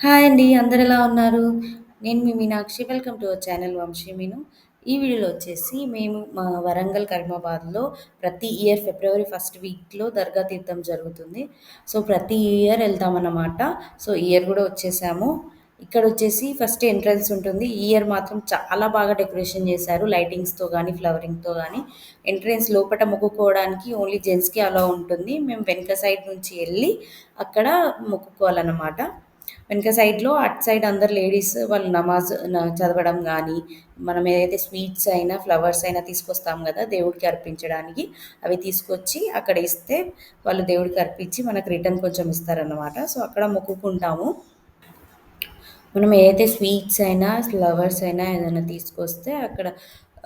Hi అండి. అందరెలా ఉన్నారు? నేను మీ Meenakshi. Welcome to our channel Vamshi Meenu. ఈ వీడియోలో వచ్చేసి మేము మా వరంగల్, కరీమాబాద్‌లో ప్రతి ఇయర్ ఫిబ్రవరి ఫస్ట్ వీక్‌లో దర్గా తీర్థం జరుగుతుంది. సో, ప్రతి ఇయర్ ఎళ్తామన్నమాట. సో, ఈ ఇయర్ గూడా వచ్చేసాము. ఇక్కడొచ్చేసి ఫస్ట్ ఎంట్రన్స్ ఉంటుంది. ఈ ఇయర్ మాత్రం చాలా బాగా డెకరేషన్ చేశారు. లైటింగ్స్‌తో గానీ, ఫ్లవరింగ్‌తో గానీ. ఎంట్రన్స్ లోపట మొక్కుకోవడానికి ఓన్లీ జెంట్స్‌కి అలో ఉంటుంది. మేము వెనక సైడ్ నుంచి ఎళ్లి అక్కడ మొక్కుకోవాలన్నమాట. వెనక సైడ్‌లో అటు సైడ్ అందరు లేడీస్ వాళ్ళు నమాజ్ చదవడం గానీ, మనం ఏదైతే స్వీట్స్ అయినా, ఫ్లవర్స్ అయినా తీసుకొస్తాం గదా! దేవుడికి అర్పించడానికి. అవి తీసుకొచ్చి అక్కడ ఇస్తే వాళ్ళు దేవుడికి అర్పించి మనకు రిటర్న్ కొంచెం ఇస్తారనమాట. సో, అక్కడ మొక్కుకుంటాము. మనం ఏదైతే స్వీట్స్ అయినా, ఫ్లవర్స్ అయినా ఏదైనా తీసుకొస్తే అక్కడ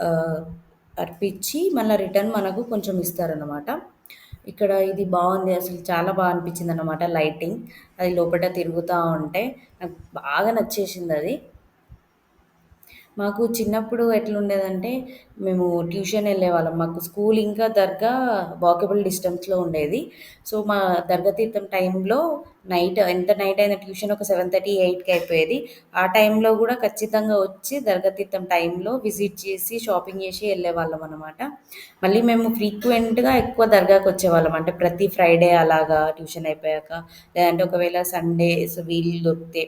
ఆహ్, అర్పించి మళ్ళా రిటర్న్ మనకు కొంచెం ఇస్తారనమాట. ఇక్కడ ఇది బావుంది. అసలు చాలా అనిపించిందనమాట లైటింగ్. అది లోపట తిరుగుతా ఉంటే నాకు బాగా నచ్చేసిందది. మాకు చిన్నప్పుడు ఎట్లుండేదంటే, మేము ట్యూషన్ ఎళ్ళేవాళ్ళం. మాకు స్కూల్ ఇంకా దర్గా వాకబుల్ డిస్టెన్స్‌లో ఉండేది. సో, మా దర్గా తీర్థం టైంలో ఎంత నైట్ అయినా ట్యూషన్ ఒక 7:30, 8కి అయిపోయేది. ఆ టైంలో గూడా ఖచ్చితంగా వచ్చి దర్గా తీర్థం టైంలో విజిట్ చేసి, షాపింగ్ చేసి ఎళ్ళేవాళ్ళమనమాట. మళ్ళీ మేము ఫ్రీక్వెంట్‌గా ఎక్కువ దర్గాకొచ్చేవాళ్ళం. అంటే ప్రతి ఫ్రైడే అలాగా ట్యూషన్ అయిపోయాక, లేదంటే ఒకవేళ సండేస్ వీలు దొరికితే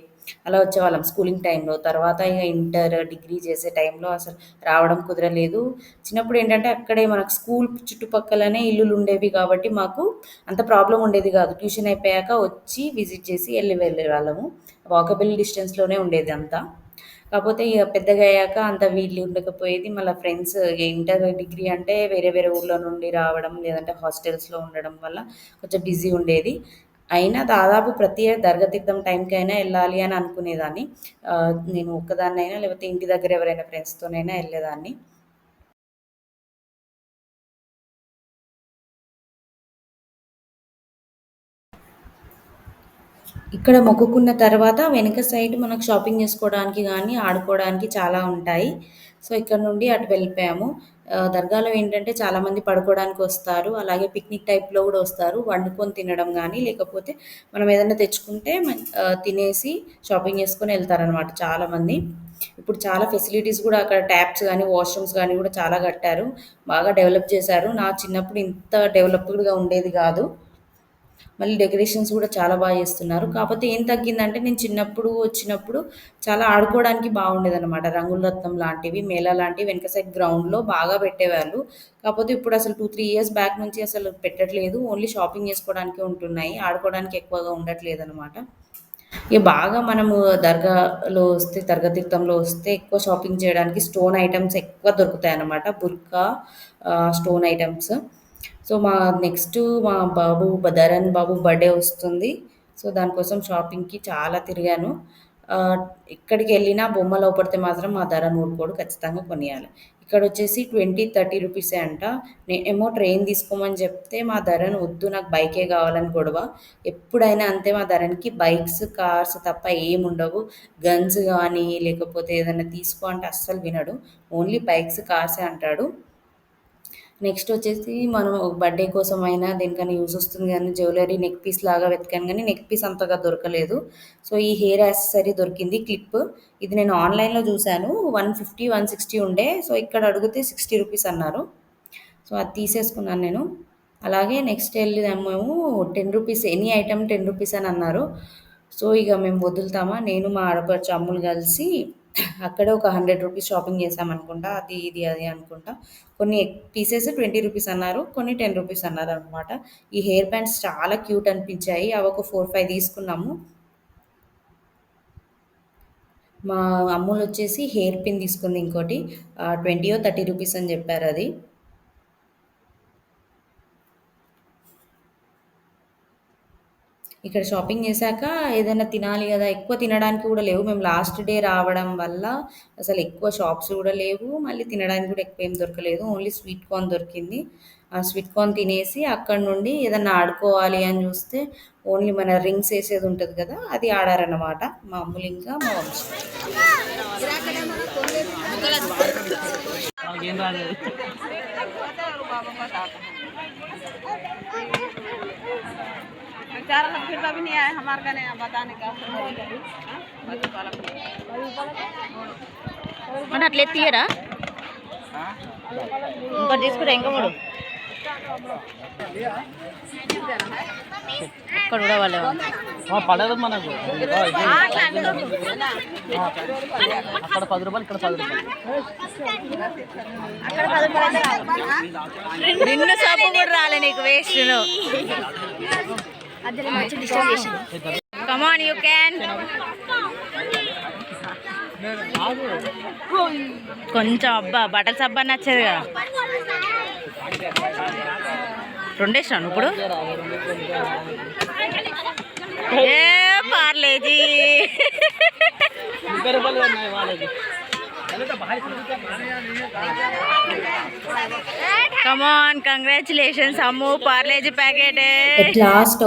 అలా వచ్చేవాళ్ళం స్కూలింగ్ టైంలో. తర్వాత ఇగ ఇంటర్, డిగ్రీ చేసే టైంలో అసలు రావడం కుదరలేదు. చిన్నప్పుడు ఏంటంటే అక్కడే మనకు స్కూల్ చుట్టుపక్కలనే ఇల్లులుండేవి కాబట్టి మాకు అంత ప్రాబ్లమ్ ఉండేది గాదు. ట్యూషన్ అయిపోయాక వచ్చి విజిట్ చేసి వెళ్ళేవాళ్ళము. వాకబుల్ డిస్టెన్స్‌లోనే ఉండేది అంతా. కాపోతే ఇగ పెద్దగయ్యాక అంత వీలు ఉండకపోయేది. మళ్ళా ఫ్రెండ్స్ ఇంటర్, డిగ్రీ అంటే వేరే వేరే ఊర్ల నుండి రావడం, లేదంటే హాస్టల్స్‌లో ఉండడం వల్ల కొంచెం బిజీ ఉండేది. అయినా దాదాపు ప్రతి ఇయర్ దర్గా తీర్థం టైంకైనా ఎళ్ళాలి అని అనుకునేదాన్ని. నేను ఒక్కదాన్నైనా లేకపోతే ఇంటి దగ్గర ఎవరైనా ఫ్రెండ్స్‌తోనైనా ఎళ్ళేదాన్ని. ఇక్కడ మొక్కుకున్న తర్వాత వెనక సైడ్ మనకు షాపింగ్ చేసుకోవడానికి గానీ, ఆడుకోవడానికి చాలా ఉంటాయి. సో, ఇక్కడ నుండి అటు వెళ్ళిపోయాము. దర్గాలో ఏంటంటే చాలామంది పడుకోవడానికొస్తారు. అలాగే పిక్నిక్ టైప్‌లో గూడా వస్తారు. వండుకొని తినడం గానీ, లేకపోతే మనం ఏదన్నా తెచ్చుకుంటే తినేసి షాపింగ్ చేసుకొని ఎళ్తారనమాట చాలామంది. ఇప్పుడు చాలా ఫెసిలిటీస్ గూడా అక్కడ ట్యాప్స్ గానీ, వాష్‌రూమ్స్ గానీ గూడా చాలా కట్టారు. బాగా డెవలప్ చేశారు. నా చిన్నప్పుడు ఇంత డెవలప్‌డ్‌గా ఉండేది గాదు. మళ్ళీ డెకరేషన్స్ గూడా చాలా చేస్తున్నారు. కాపోతే ఏం తగ్గిందంటే, నేను చిన్నప్పుడు వచ్చినప్పుడు చాలా ఆడుకోవడానికి బాగుండేదనమాట. రంగుల రత్నం లాంటివి, మేళా లాంటివి వెనక సైడ్ గ్రౌండ్‌లో బాగా పెట్టేవాళ్ళు. కాపోతే ఇప్పుడసలు 2, 3 ఇయర్స్ బ్యాక్ నుంచి అసలు పెట్టట్లేదు. ఓన్లీ షాపింగ్ చేసుకోవడానికే ఉంటున్నాయి. ఆడుకోవడానికి ఎక్కువగా ఉండట్లేదనమాట. ఇగ బాగా మనము దర్గాలో వస్తే, దర్గా తీర్థంలో వస్తే ఎక్కువ షాపింగ్ చేయడానికి స్టోన్ ఐటెమ్స్ ఎక్కువ దొరుకుతాయన్నమాట. బుర్కా, స్టోన్ ఐటెమ్స్. సో, నెక్స్టు మా బాబు ధరణ్ బాబు బర్త్‌డే వస్తుంది. సో, దానికోసం షాపింగ్‌కి చాలా తిరిగాను. ఆహ్, ఎక్కడికెళ్ళినా బొమ్మలు అవుపడితే మాత్రం మా ధరణ్ ఊరుకోడు. ఖచ్చితంగా కొనియాలి. ఇక్కడొచ్చేసి 20, 30 రూపీసే అంట. నేనేమో ట్రైన్ తీసుకోమని చెప్తే మా ధరణ్ వద్దు నాకు బైకే కావాలని గొడవ. ఎప్పుడైనా అంతే మా ధరణ్‌కి బైక్స్, కార్స్ తప్ప ఏముండవు. గన్స్ గానీ, లేకపోతే ఏదన్నా తీసుకో అంటే అస్సలు వినడు. ఓన్లీ బైక్స్, కార్సే అంటాడు. నెక్స్ట్ వచ్చేసి మనం బర్త్‌డే కోసమైనా దేనికైనా యూజ్ వస్తుంది గానీ జ్యువెలరీ నెక్ పీస్ లాగా వెతికాను గానీ నెక్ పీస్ అంతగా దొరకలేదు. సో, ఈ హెయిర్ యాక్సెసరీ దొరికింది క్లిప్. ఇది నేను ఆన్‌లైన్‌లో చూసాను. 150, 160 ఉండే. సో, ఇక్కడ అడిగితే 60 రూపీస్ అన్నారు. సో, అది తీసేసుకున్నాను నేను. అలాగే నెక్స్ట్ ఎళ్ళినాము 10 రూపీస్ ఎనీ ఐటెమ్ 10 రూపీస్ అని అన్నారు. సో, ఇగ మేము వదులుతామా నేను మా ఆడపడుచు అమ్ములు కలిసి అక్కడే ఒక 100 రూపీస్ షాపింగ్ చేశామనుకుంటా. అది, ఇది, అది అనుకుంటా. కొన్ని పీసెస్ 20 రూపీస్ అన్నారు. కొన్ని 10 రూపీస్ అన్నారనమాట. ఈ హెయిర్ బ్యాండ్స్ చాలా క్యూట్ అనిపించాయి. అవి ఒక 4, 5 తీసుకున్నాము. మా అమ్ములొచ్చేసి హెయిర్ పిన్ తీసుకుంది ఇంకోటి. 20 30 రూపీస్ అని చెప్పారది. ఇక్కడ షాపింగ్ చేశాక ఏదైనా తినాలి గదా! ఎక్కువ తినడానికి కూడా లేవు. మేము లాస్ట్ డే రావడం వల్ల అసలెక్కువ షాప్స్ గూడా లేవు. మళ్ళీ తినడానికి గూడా ఎక్కువేం దొరకలేదు. ఓన్లీ స్వీట్ కార్న్ దొరికింది. ఆ స్వీట్ కార్న్ తినేసి అక్కడి నుండి ఏదన్నా ఆడుకోవాలి అని జూస్తే ఓన్లీ మన రింగ్స్ ఏసేదుంటది గదా! అది ఆడారనమాట. మా అమ్ములింకా, మా వంశీ. నాకేం రాలేదు. అంటే అట్లా తీయరా ఇంకోటి తీసుకుంటా ఇంకా మూడు అక్కడ కూడా వాళ్ళే పడదు మనకు అక్కడ 10 రూపాయలు ఇక్కడ 10 రూపాయలు రెండు సబ్బు కూడా రాలే నీకు వేస్ట్ కమాన్ యూ క్యాన్ కొంచెం అబ్బా బట్టల సబ్బా నచ్చేది కదా రెండేసాను ఇప్పుడు ఏ Parle G come on congratulations Ammu Parle G packet at last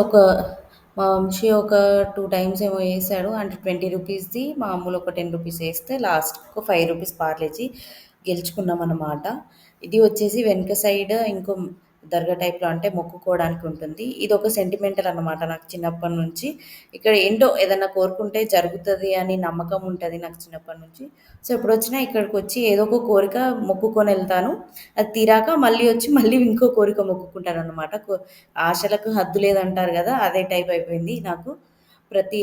మా వంశీ ఒక 2 టైమ్స్ ఏమో వేసాడు అంటే 20 రూపీస్ది మా అమ్ములు ఒక 10 రూపీస్ వేస్తే లాస్ట్ ఒక 5 రూపీస్ పార్లేజీ గెలుచుకున్నాం అన్నమాట. ఇది వచ్చేసి వెనక సైడ్ ఇంకో దర్గా టైప్లో అంటే మొక్కుకోవడానికి ఉంటుంది. ఇది ఒక సెంటిమెంటల్ అన్నమాట నాకు చిన్నప్పటి నుంచి. ఇక్కడ ఏంటో ఏదన్నా కోరుకుంటే జరుగుతుంది అని నమ్మకం ఉంటుంది నాకు చిన్నప్పటి నుంచి. సో ఎప్పుడు వచ్చినా ఇక్కడికి వచ్చి ఏదో ఒక కోరిక మొక్కుకొని వెళ్తాను. అది తీరాక మళ్ళీ వచ్చి మళ్ళీ ఇంకో కోరిక మొక్కుకుంటాను అనమాట. ఆశలకు హద్దు లేదంటారు కదా, అదే టైప్ అయిపోయింది నాకు.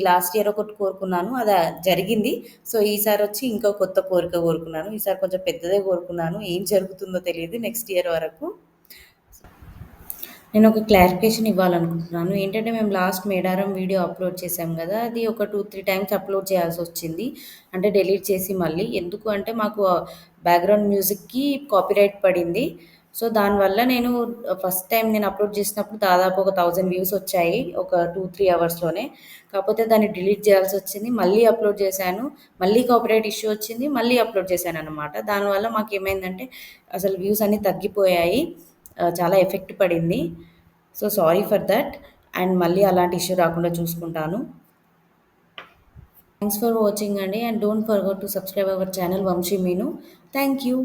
లాస్ట్ ఇయర్ ఒకటి కోరుకున్నాను, అది జరిగింది. సో ఈసారి వచ్చి ఇంకో కొత్త కోరిక కోరుకున్నాను. ఈసారి కొంచెం పెద్దదే కోరుకున్నాను, ఏం జరుగుతుందో తెలియదు నెక్స్ట్ ఇయర్ వరకు. నేను ఒక క్లారిఫికేషన్ ఇవ్వాలనుకుంటున్నాను. ఏంటంటే మేము లాస్ట్ మేడారం వీడియో అప్లోడ్ చేసాం కదా, అది ఒక 2-3 టైమ్స్ అప్లోడ్ చేయాల్సి వచ్చింది. అంటే డిలీట్ చేసి మళ్ళీ. ఎందుకు అంటే మాకు బ్యాక్గ్రౌండ్ మ్యూజిక్కి కాపీరైట్ పడింది. సో దానివల్ల నేను ఫస్ట్ టైం నేను అప్లోడ్ చేసినప్పుడు దాదాపు ఒక 1000 వ్యూస్ వచ్చాయి ఒక 2-3 అవర్స్లోనే. కాకపోతే దాన్ని డిలీట్ చేయాల్సి వచ్చింది. మళ్ళీ అప్లోడ్ చేశాను, మళ్ళీ కాపీరైట్ ఇష్యూ వచ్చింది, మళ్ళీ అప్లోడ్ చేశాను అనమాట. దానివల్ల మాకు ఏమైందంటే అసలు వ్యూస్ అన్నీ తగ్గిపోయాయి, చాలా ఎఫెక్ట్ పడింది. So sorry for that. And మళ్ళీ అలాంటి ఇష్యూ రాకుండా చూసుకుంటాను. థ్యాంక్స్ ఫర్ వాచింగ్ అండి. And don't forget to subscribe our channel Vamshi Meenu. Thank you.